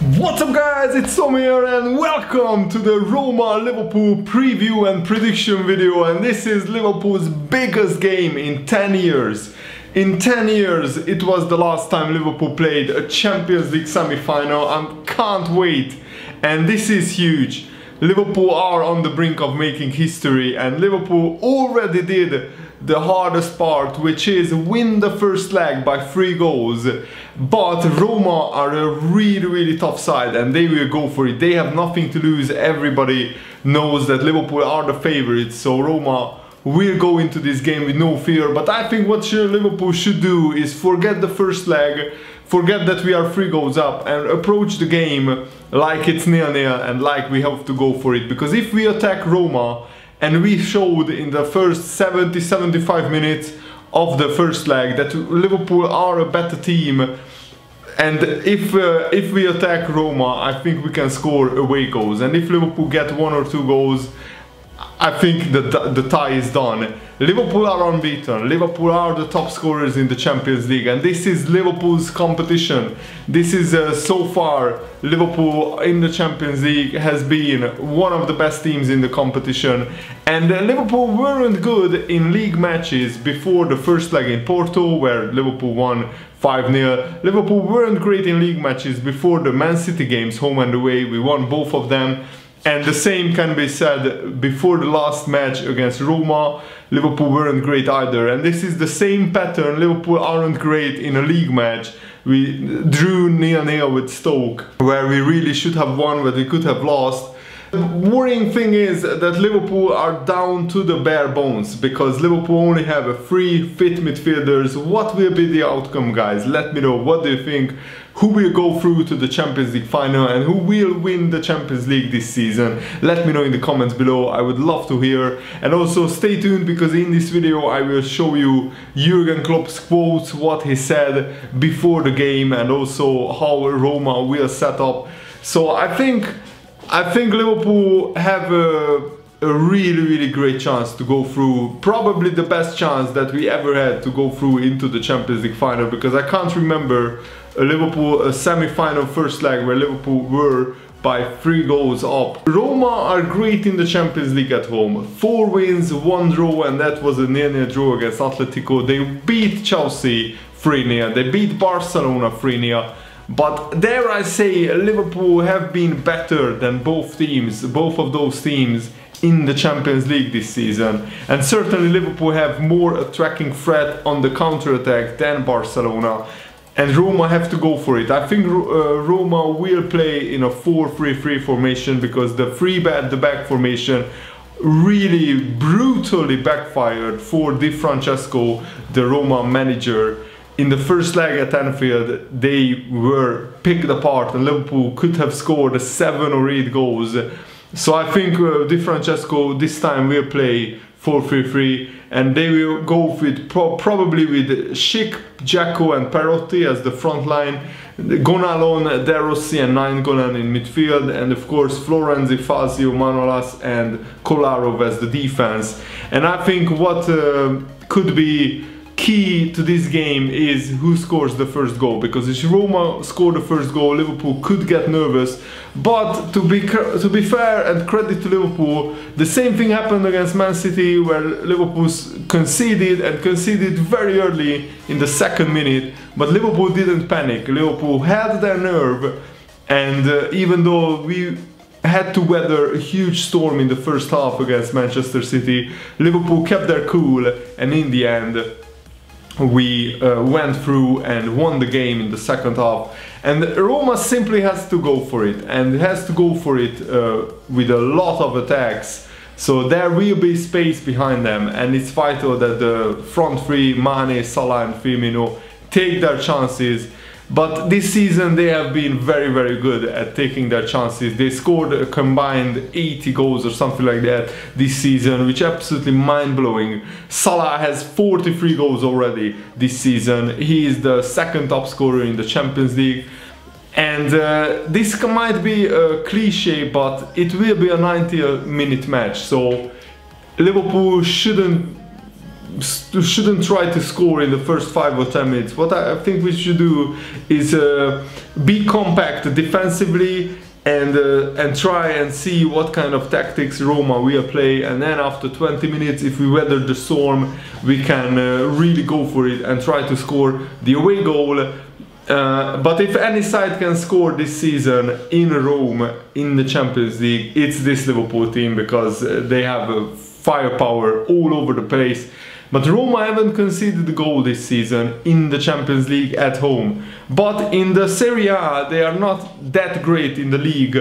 What's up guys, it's Tom here and welcome to the Roma Liverpool preview and prediction video, and this is Liverpool's biggest game in 10 years. In 10 years it was the last time Liverpool played a Champions League semi-final and can't wait, and this is huge. Liverpool are on the brink of making history and Liverpool already did the hardest part, which is win the first leg by 3 goals. But Roma are a really tough side and they will go for it. They have nothing to lose. Everybody knows that Liverpool are the favorites, so Roma will go into this game with no fear. But I think what Liverpool should do is forget the first leg, forget that we are 3 goals up, and approach the game like it's 0-0 and like we have to go for it. Because if we attack Roma, and we showed in the first 70-75 minutes of the first leg that Liverpool are a better team, and if we attack Roma, I think we can score away goals, and if Liverpool get 1 or 2 goals, I think the tie is done. Liverpool are unbeaten. Liverpool are the top scorers in the Champions League, and this is Liverpool's competition. This is so far Liverpool in the Champions League has been one of the best teams in the competition, and Liverpool weren't good in league matches before the first leg in Porto where Liverpool won 5-0. Liverpool weren't great in league matches before the Man City games, home and away. We won both of them. And the same can be said before the last match against Roma. Liverpool weren't great either, and this is the same pattern. Liverpool aren't great in a league match. We drew 0-0 with Stoke, where we really should have won, but we could have lost. The worrying thing is that Liverpool are down to the bare bones, because Liverpool only have 3 fit midfielders. What will be the outcome, guys? Let me know. What do you think? Who will go through to the Champions League final and who will win the Champions League this season? Let me know in the comments below. I would love to hear. And also stay tuned, because in this video I will show you Jurgen Klopp's quotes, what he said before the game, and also how Roma will set up. So I think Liverpool have a really great chance to go through, probably the best chance that we ever had to go through into the Champions League final, because I can't remember a semi-final first leg where Liverpool were by 3 goals up. Roma are great in the Champions League at home. 4 wins, 1 draw, and that was a 0-0 draw against Atletico. They beat Chelsea 3-0, they beat Barcelona 3-0. But dare I say, Liverpool have been better than both of those teams in the Champions League this season. And certainly Liverpool have more attacking threat on the counter-attack than Barcelona. And Roma have to go for it. I think Roma will play in a 4-3-3 formation, because the 3 at the back formation really brutally backfired for Di Francesco, the Roma manager. In the first leg at Anfield, they were picked apart and Liverpool could have scored 7 or 8 goals. So I think Di Francesco this time will play 4-3-3, and they will go with probably with Schick, Dzeko and Perotti as the front line, Gonalon, De Rossi and Nainggolan in midfield, and of course Florenzi, Fazio, Manolas and Kolarov as the defense. And I think what could be key to this game is who scores the first goal, because if Roma score the first goal, Liverpool could get nervous. But to be fair and credit to Liverpool, the same thing happened against Man City, where Liverpool conceded very early in the 2nd minute, but Liverpool didn't panic. Liverpool had their nerve, and even though we had to weather a huge storm in the first half against Manchester City, Liverpool kept their cool, and in the end we went through and won the game in the 2nd half. And Roma simply has to go for it, and has to go for it with a lot of attacks. So there will be space behind them, and it's vital that the front 3, Mane, Salah and Firmino, take their chances. But this season they have been very good at taking their chances. They scored a combined 80 goals or something like that this season, which is absolutely mind-blowing. Salah has 43 goals already this season. He is the 2nd top scorer in the Champions League. And this might be a cliche, but it will be a 90-minute match. So Liverpool shouldn't shouldn't try to score in the first 5 or 10 minutes. What I think we should do is be compact defensively and try and see what kind of tactics Roma will play, and then after 20 minutes, if we weather the storm, we can really go for it and try to score the away goal. But if any side can score this season in Rome in the Champions League, it's this Liverpool team, because they have firepower all over the place. But Roma haven't conceded a goal this season in the Champions League at home. But in the Serie A, they are not that great in the league.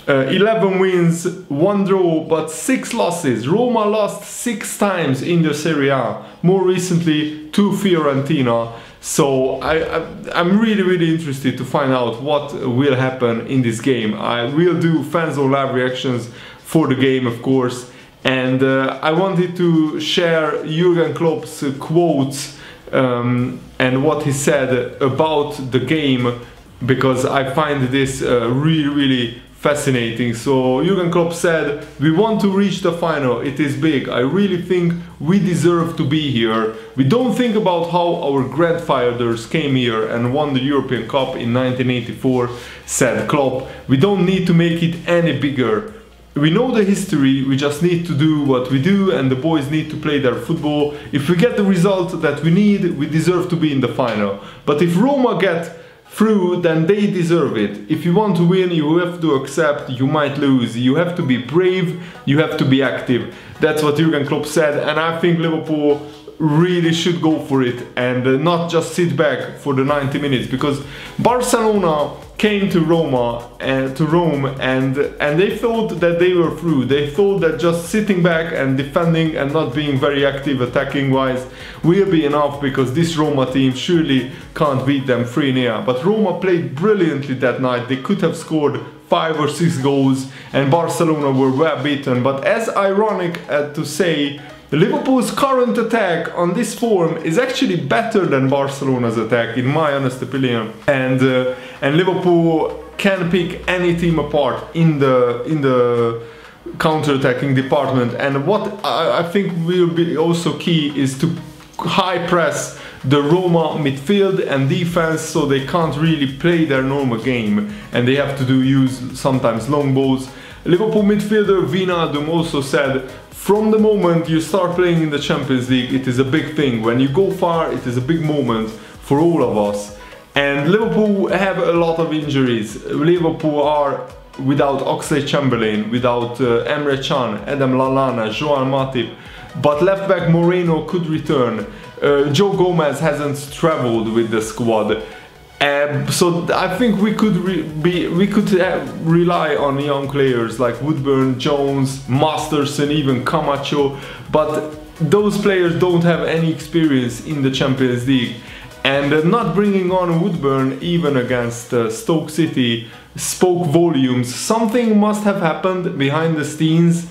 11 wins, 1 draw, but 6 losses. Roma lost 6 times in the Serie A, more recently to Fiorentina. So I'm really interested to find out what will happen in this game. I will do Fanzone live reactions for the game, of course. And I wanted to share Jurgen Klopp's quotes and what he said about the game, because I find this really fascinating. So Jurgen Klopp said, "We want to reach the final, it is big. I really think we deserve to be here. We don't think about how our grandfathers came here and won the European Cup in 1984, said Klopp. We don't need to make it any bigger. We know the history, we just need to do what we do, and the boys need to play their football. If we get the result that we need, we deserve to be in the final. But if Roma get through, then they deserve it. If you want to win, you have to accept you might lose. You have to be brave, you have to be active." That's what Jurgen Klopp said, and I think Liverpool really should go for it and not just sit back for the 90 minutes, because Barcelona came to Rome and they thought that they were through. They thought that just sitting back and defending and not being very active attacking wise will be enough, because this Roma team surely can't beat them 3-0. But Roma played brilliantly that night. They could have scored 5 or 6 goals and Barcelona were well beaten. But as ironic to say, Liverpool's current attack on this form is actually better than Barcelona's attack, in my honest opinion. And Liverpool can pick any team apart in the counter-attacking department. And what I think will be also key is to high press the Roma midfield and defense, so they can't really play their normal game and they have to use sometimes long balls. Liverpool midfielder Wijnaldum also said, "From the moment you start playing in the Champions League, it is a big thing. When you go far, it is a big moment for all of us." And Liverpool have a lot of injuries. Liverpool are without Oxlade-Chamberlain, without Emre Can, Adam Lallana, Joao Matip, but left back Moreno could return. Joe Gomez hasn't traveled with the squad. So I think we could rely on young players like Woodburn, Jones, Masterson, even Camacho, but those players don't have any experience in the Champions League. And not bringing on Woodburn even against Stoke City spoke volumes. Something must have happened behind the scenes.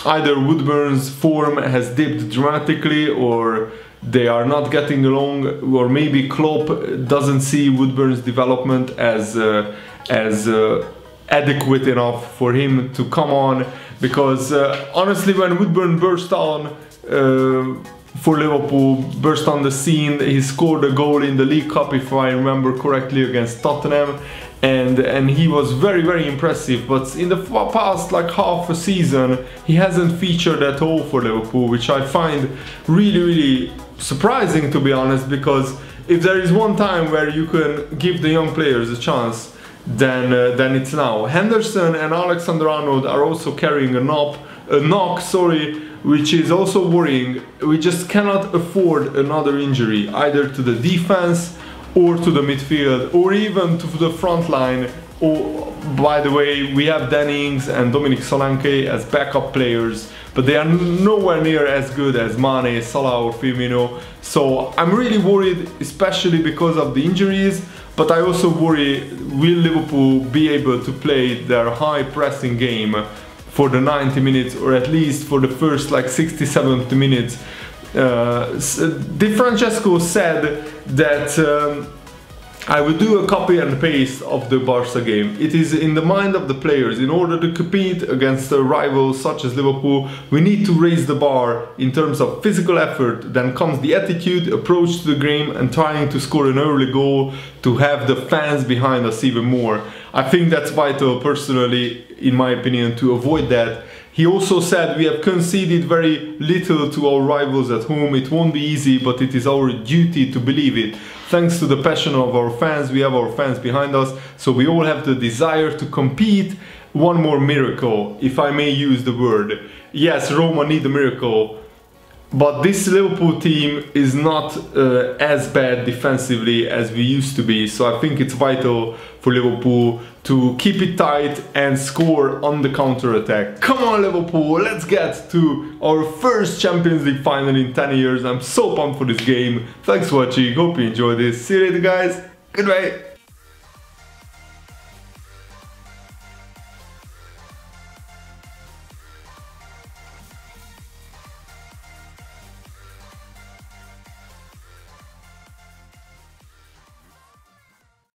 Either Woodburn's form has dipped dramatically, or they are not getting along, or maybe Klopp doesn't see Woodburn's development as adequate enough for him to come on. Because honestly, when Woodburn burst on for Liverpool, burst on the scene, he scored a goal in the League Cup, if I remember correctly, against Tottenham, and he was very impressive. But in the past like half a season, he hasn't featured at all for Liverpool, which I find really surprising, to be honest, because if there is one time where you can give the young players a chance, then it's now. Henderson and Alexander-Arnold are also carrying a knock, which is also worrying. We just cannot afford another injury, either to the defense or to the midfield, or even to the front line. Oh, by the way, we have Danny Ings and Dominic Solanke as backup players, but they are nowhere near as good as Mane, Salah or Firmino. So I'm really worried, especially because of the injuries, but I also worry, will Liverpool be able to play their high pressing game for the 90 minutes, or at least for the first like 60-70 minutes. Di Francesco said that I will do a copy and paste of the Barca game. It is in the mind of the players. In order to compete against a rival such as Liverpool, we need to raise the bar in terms of physical effort. Then comes the attitude, approach to the game, and trying to score an early goal to have the fans behind us even more. I think that's vital, personally, in my opinion, to avoid that. He also said we have conceded very little to our rivals at home. It won't be easy, but it is our duty to believe it. Thanks to the passion of our fans, we have our fans behind us, so we all have the desire to compete. One more miracle, if I may use the word. Yes, Roma need a miracle, but this Liverpool team is not as bad defensively as we used to be, so I think it's vital for Liverpool to keep it tight and score on the counter-attack. Come on Liverpool, let's get to our first Champions League final in 10 years. I'm so pumped for this game. Thanks for watching, hope you enjoyed this. See you later guys, goodbye.